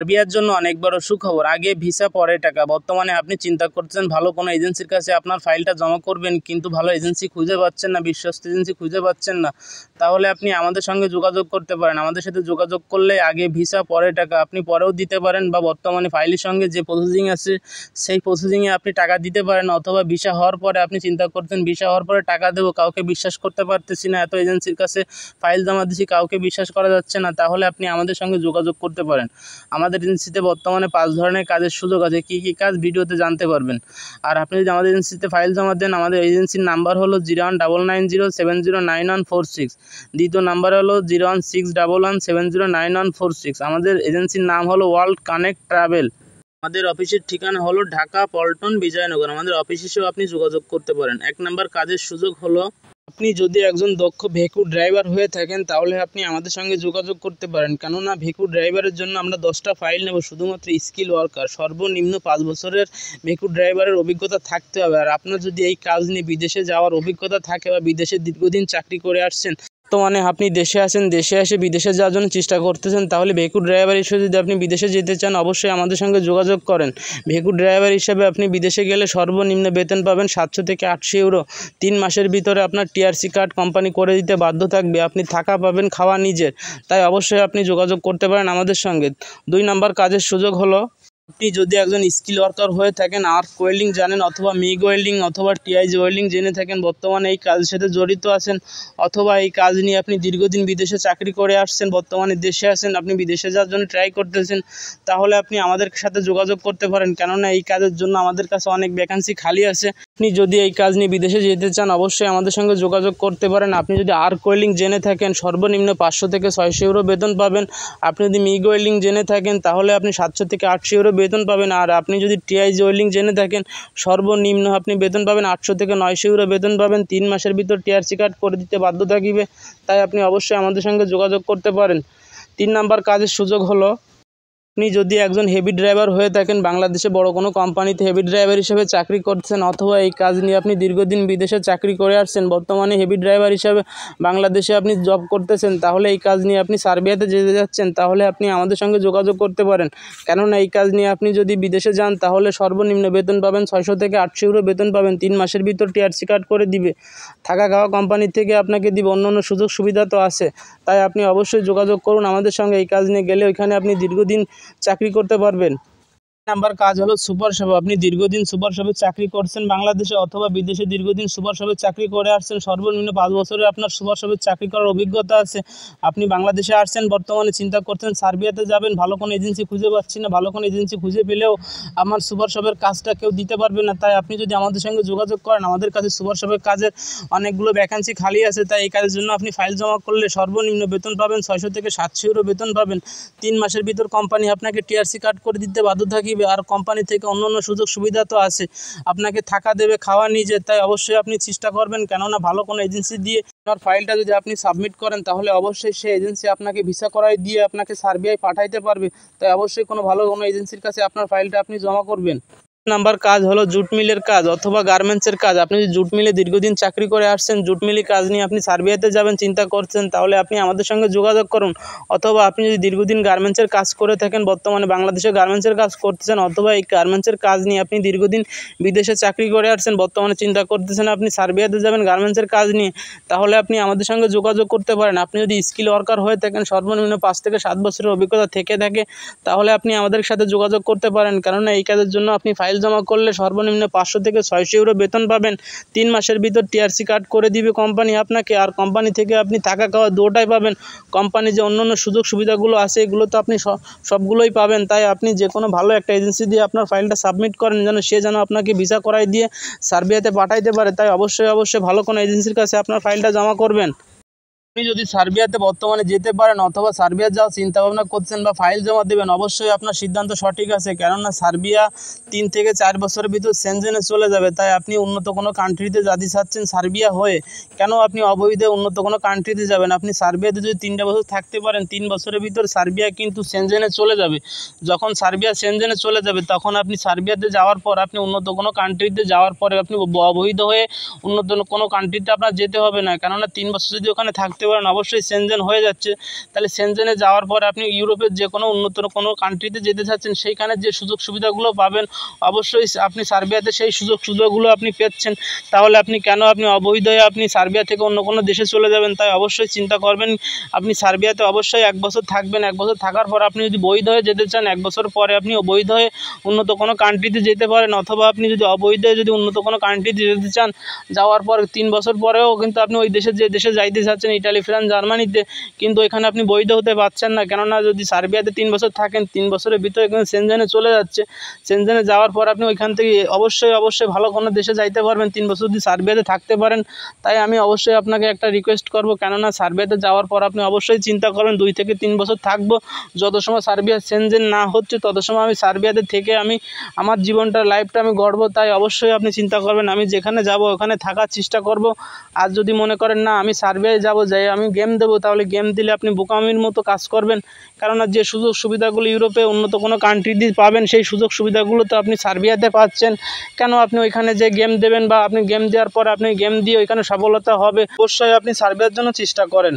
সার্বিয়ার জন্য অনেক বড় সুখবর। আগে ভিসা পরে টাকা। বর্তমানে আপনি চিন্তা করছেন ভালো কোনো এজেন্সির কাছে আপনার ফাইলটা জমা করবেন, কিন্তু ভালো এজেন্সি খুঁজে পাচ্ছেন না, বিশ্বস্ত এজেন্সি খুঁজে পাচ্ছেন না। তাহলে আপনি আমাদের সঙ্গে যোগাযোগ করতে পারেন। আমাদের সাথে যোগাযোগ করলে আগে ভিসা পরে টাকা আপনি পরেও দিতে পারেন, বা বর্তমানে ফাইলের সঙ্গে যে প্রসেসিং আছে সেই প্রসেসিংয়ে আপনি টাকা দিতে পারেন, অথবা ভিসা হওয়ার পরে আপনি চিন্তা করতেন ভিসা হওয়ার পরে টাকা দেবো, কাউকে বিশ্বাস করতে পারতেছি না, এত এজেন্সির কাছে ফাইল জমা দিচ্ছি কাউকে বিশ্বাস করা যাচ্ছে না। তাহলে আপনি আমাদের সঙ্গে যোগাযোগ করতে পারেন। আমাদের এজেন্সিতে বর্তমানে 5 ধরনের কাজের সুযোগ আছে। কী কী কাজ ভিডিওতে জানতে পারবেন। আর আপনি যদি আমাদের এজেন্সিতে ফাইল জমা দেন, আমাদের এজেন্সির নাম্বার হলো 019907099146। দ্বিতীয় নাম্বার হলো 016117099146। আমাদের এজেন্সির নাম হলো ওয়ার্ল্ড কানেক্ট ট্রাভেল। আমাদের অফিসের ঠিকানা হলো ঢাকা পল্টন বিজয়নগর। আমাদের অফিস এসেও আপনি যোগাযোগ করতে পারেন। 1 নম্বর কাজের সুযোগ হলো, আপনি যদি একজন দক্ষ ভেহিক্যাল ড্রাইভার হয়ে থাকেন তাহলে আপনি আমাদের সঙ্গে যোগাযোগ করতে পারেন। কেননা ভেহিক্যাল ড্রাইভারের জন্য আমরা 10টা ফাইল নেব, শুধুমাত্র স্কিল ওয়ার্কার। সর্বনিম্ন 5 বছরের ভেহিক্যাল ড্রাইভারের অভিজ্ঞতা থাকতে হবে। আর আপনার যদি এই কাজ নিয়ে বিদেশে যাওয়ার অভিজ্ঞতা থাকে বা বিদেশে দীর্ঘদিন চাকরি করে আসছেন, বর্তমানে আপনি দেশে আছেন, দেশে এসে বিদেশে যাওয়ার জন্য চেষ্টা করতেছেন, তাহলে ভেহিক্যাল ড্রাইভার হিসেবে যদি আপনি বিদেশে যেতে চান অবশ্যই আমাদের সঙ্গে যোগাযোগ করেন। ভেহিক্যাল ড্রাইভার হিসেবে আপনি বিদেশে গেলে সর্বনিম্ন বেতন পাবেন 700 থেকে 800 ইউরো। 3 মাসের ভিতরে আপনার টিআরসি কার্ড কোম্পানি করে দিতে বাধ্য থাকবে। আপনি থাকা পাবেন, খাওয়া নিজের। তাই অবশ্যই আপনি যোগাযোগ করতে পারেন আমাদের সঙ্গে। 2 নম্বর কাজের সুযোগ হলো, আপনি যদি একজন স্কিল ওয়ার্কার হয়ে থাকেন, আর্ক ওয়েল্ডিং জানেন, অথবা মিগ ওয়েল্ডিং অথবা টিআইজি ওয়েল্ডিং জেনে থাকেন, বর্তমানে এই কাজের সাথে জড়িত আছেন, অথবা এই কাজ নিয়ে আপনি দীর্ঘদিন বিদেশে চাকরি করে আসছেন, বর্তমানে দেশে আছেন, আপনি বিদেশে যাওয়ার জন্য ট্রাই করতেছেন, তাহলে আপনি আমাদের সাথে যোগাযোগ করতে পারেন। কেননা এই কাজের জন্য আমাদের কাছে অনেক ভ্যাকান্সি খালি আছে। আপনি যদি এই কাজ নিয়ে বিদেশে যেতে চান অবশ্যই আমাদের সঙ্গে যোগাযোগ করতে পারেন। আপনি যদি আর্ক ওয়েল্ডিং জেনে থাকেন সর্বনিম্ন 500 থেকে 600 ইউরো বেতন পাবেন। আপনি যদি মিগ ওয়েল্ডিং জেনে থাকেন তাহলে আপনি 700 থেকে 800 ইউরো বেতন পাবেন। আর আপনি যদি টিআইজি ওয়েল্ডিং জেনে থাকেন সর্বনিম্ন আপনি বেতন পাবেন 800 থেকে 900 ইউরো বেতন পাবেন। 3 মাসের ভিতর টিআরসি কার্ড করে দিতে বাধ্য থাকবে। তাই আপনি অবশ্যই আমাদের সঙ্গে যোগাযোগ করতে পারেন। 3 নাম্বার কাজের সুযোগ হলো, আপনি যদি একজন হেভি ড্রাইভার হয়ে থাকেন, বাংলাদেশে বড় কোনো কোম্পানিতে হেভি ড্রাইভার হিসেবে চাকরি করছেন, অথবা এই কাজ নিয়ে আপনি দীর্ঘদিন বিদেশে চাকরি করে আসছেন, বর্তমানে হেভি ড্রাইভার হিসেবে বাংলাদেশে আপনি জব করতেছেন, তাহলে এই কাজ নিয়ে আপনি সার্বিয়াতে যেতে যাচ্ছেন, তাহলে আপনি আমাদের সঙ্গে যোগাযোগ করতে পারেন। কেননা এই কাজ নিয়ে আপনি যদি বিদেশে যান তাহলে সর্বনিম্ন বেতন পাবেন 600 থেকে 800 ইউরো বেতন পাবেন। 3 মাসের ভিতর টিআরসি কার্ড করে দিবে, থাকা খাওয়া কোম্পানি থেকে আপনাকে দিবে, অন্য সুযোগ সুবিধা তো আছে। তাই আপনি অবশ্যই যোগাযোগ করুন আমাদের সঙ্গে। এই কাজ নিয়ে গেলে ওইখানে আপনি দীর্ঘদিন চাকরি করতে পারবেন। নাম্বার কাজ হলো সুপার শপে। আপনি দীর্ঘদিন সুপার শপে চাকরি করছেন বাংলাদেশে অথবা বিদেশে, দীর্ঘদিন সুপার শপে চাকরি করে আসছেন, সর্বনিম্ন 5 বছরে আপনার সুপার শপে চাকরি করার অভিজ্ঞতা আছে। আপনি বাংলাদেশে আসছেন, বর্তমানে চিন্তা করছেন সার্বিয়াতে যাবেন, ভালো কোনো এজেন্সি খুঁজে পাচ্ছি না, ভালো কোনো এজেন্সি খুঁজে পেলেও আমার সুপার শপের কাজটা কেউ দিতে পারবে না। তাই আপনি যদি আমাদের সঙ্গে যোগাযোগ করেন, আমাদের কাছে সুপার শপের কাজের অনেকগুলো ভ্যাকান্সি খালি আছে। তাই এই কাজের জন্য আপনি ফাইল জমা করলে সর্বনিম্ন বেতন পাবেন 600 থেকে 700 ইউরো বেতন পাবেন। 3 মাসের ভিতর কোম্পানি আপনাকে টিআরসি কার্ড করে দিতে বাধ্য থাকবে। আর কোম্পানি থেকে অন্য সুযোগ সুবিধা তো আছে, আপনাকে থাকা দেবে, খাওয়া নিজে। তাই অবশ্যই আপনি চেষ্টা করবেন, কেননা ভালো কোনো এজেন্সি দিয়ে আপনার ফাইলটা যদি আপনি সাবমিট করেন তাহলে অবশ্যই সেই এজেন্সি আপনাকে ভিসা করাই দিয়ে আপনাকে সার্বিয়ায় পাঠাইতে পারবে। তাই অবশ্যই ভালো কোনো এজেন্সির কাছে আপনার ফাইলটা আপনি জমা করবেন। নাম্বার কাজ হলো জুট মিলের কাজ অথবা গার্মেন্টসের কাজ। আপনি যদি জুট মিলে দীর্ঘদিন চাকরি করে আসছেন, জুট মিলের কাজ নিয়ে আপনি সার্বিয়াতে যাবেন চিন্তা করছেন, তাহলে আপনি আমাদের সঙ্গে যোগাযোগ করুন। অথবা আপনি যদি দীর্ঘদিন গার্মেন্টসের কাজ করে থাকেন, বর্তমানে বাংলাদেশে গার্মেন্টসের কাজ করতেছেন, অথবা এই গার্মেন্টসের কাজ নিয়ে আপনি দীর্ঘদিন বিদেশে চাকরি করে আসছেন, বর্তমানে চিন্তা করতেছেন আপনি সার্বিয়াতে যাবেন গার্মেন্টসের কাজ নিয়ে, তাহলে আপনি আমাদের সঙ্গে যোগাযোগ করতে পারেন। আপনি যদি স্কিল ওয়ার্কার হয়ে থাকেন, সর্বনিম্ন 5 থেকে 7 বছরের অভিজ্ঞতা থেকে থাকে, তাহলে আপনি আমাদের সাথে যোগাযোগ করতে পারেন। কেননা এই কাজের জন্য আপনি ফাইল জমা করলে সর্বনিম্ন 500 থেকে 600 ইউরো বেতন পাবেন। 3 মাসের ভিতর টিআরসি কার্ড করে দিবে কোম্পানি আপনাকে। আর কোম্পানি থেকে আপনি থাকা খাওয়া দুটোটাই পাবেন। কোম্পানি যে অন্য সুযোগ সুবিধাগুলো আছে এগুলো তো আপনি সবগুলোই পাবেন। তাই আপনি যে কোনো ভালো একটা এজেন্সি দিয়ে আপনার ফাইলটা সাবমিট করেন, যেন আপনাকে ভিসা করাই দিয়ে সার্বিয়াতে পাঠাইতে পারে। তাই অবশ্যই ভালো কোনো এজেন্সির কাছে আপনার ফাইলটা জমা করবেন। আপনি যদি সার্বিয়াতে বর্তমানে যেতে পারেন অথবা সার্বিয়া যাওয়ার চিন্তাভাবনা করছেন বা ফাইল জমা দেবেন, অবশ্যই আপনার সিদ্ধান্ত সঠিক আছে। কেননা সার্বিয়া 3 থেকে 4 বছরের ভিতর সেনজেনে চলে যাবে। তাই আপনি উন্নত কোনো কান্ট্রিতে যেতে চাচ্ছেন সার্বিয়া হয়ে, কেন আপনি অবৈধে উন্নত কোনো কান্ট্রিতে যাবেন? আপনি সার্বিয়াতে যদি 3টা বছর থাকতে পারেন, 3 বছরের ভিতর সার্বিয়া কিন্তু সেনজেনে চলে যাবে। যখন সার্বিয়া সেনজেনে চলে যাবে তখন আপনি সার্বিয়াতে যাওয়ার পর আপনি উন্নত কোনো কান্ট্রিতে যাওয়ার পরে আপনি অবৈধ হয়ে উন্নত কোনো কান্ট্রিতে আপনার যেতে হবে না। কেননা 3 বছর যদি ওখানে থাকতে পারেন। অবশ্যই সেনজেন হয়ে যাচ্ছে, তাহলে সেনজেনে যাওয়ার পর আপনি ইউরোপের যে কোনো উন্নত কোনো কান্ট্রিতে যেতে চাচ্ছেন সেইখানে যে সুযোগ সুবিধাগুলো পাবেন, অবশ্যই আপনি সার্বিয়াতে সেই সুযোগ সুবিধাগুলো আপনি পেচ্ছেন। তাহলে আপনি কেন আপনি অবৈধ হয়ে আপনি সার্বিয়া থেকে অন্য কোনো দেশে চলে যাবেন? তাই অবশ্যই চিন্তা করবেন, আপনি সার্বিয়াতে অবশ্যই 1 বছর থাকবেন। 1 বছর থাকার পর আপনি যদি বৈধ হয়ে যেতে চান, 1 বছর পরে আপনি বৈধ হয়ে উন্নত কোনো কান্ট্রিতে যেতে পারেন, অথবা আপনি যদি অবৈধ হয়ে যদি উন্নত কোনো কান্ট্রিতে যেতে চান, যাওয়ার পর 3 বছর পরেও কিন্তু আপনি ওই দেশে যে দেশে যাইতে চাচ্ছেন, ইটালি, ফ্রান্স, জার্মানিতে, কিন্তু এখানে আপনি বৈধ হতে পারছেন না। কেননা যদি সার্বিয়াতে 3 বছর থাকেন, 3 বছরের ভিতরে কিন্তু সেনজেনে চলে যাচ্ছে। সেনজেনে যাওয়ার পর আপনি ওইখান থেকে অবশ্যই ভালো কোনো দেশে যাইতে পারবেন 3 বছর যদি সার্বিয়াতে থাকতে পারেন। তাই আমি অবশ্যই আপনাকে একটা রিকোয়েস্ট করব, কেননা সার্বিয়াতে যাওয়ার পর আপনি অবশ্যই চিন্তা করবেন 2 থেকে 3 বছর থাকবো। যত সময় সার্বিয়া সেনজেন না হচ্ছে তত সময় আমি সার্বিয়াতে থেকে আমি আমার জীবনটা লাইফটা আমি গড়বো। তাই অবশ্যই আপনি চিন্তা করবেন, আমি যেখানে যাব ওখানে থাকার চেষ্টা করব। আর যদি মনে করেন না আমি সার্বিয়ায় যাব, যাই আমি গেম দেবো, তাহলে গেম দিলে আপনি বোকামির মতো কাজ করবেন। কেননা যে সুযোগ সুবিধাগুলো ইউরোপে উন্নত কোনো কান্ট্রিতে পাবেন, সেই সুযোগ সুবিধাগুলো তো আপনি সার্বিয়াতে পাচ্ছেন। কেন আপনি ওইখানে যে গেম দেবেন, বা আপনি গেম দেওয়ার পর আপনি গেম দিয়ে ওইখানে সফলতা হবে? অবশ্যই আপনি সার্বিয়ার জন্য চেষ্টা করেন।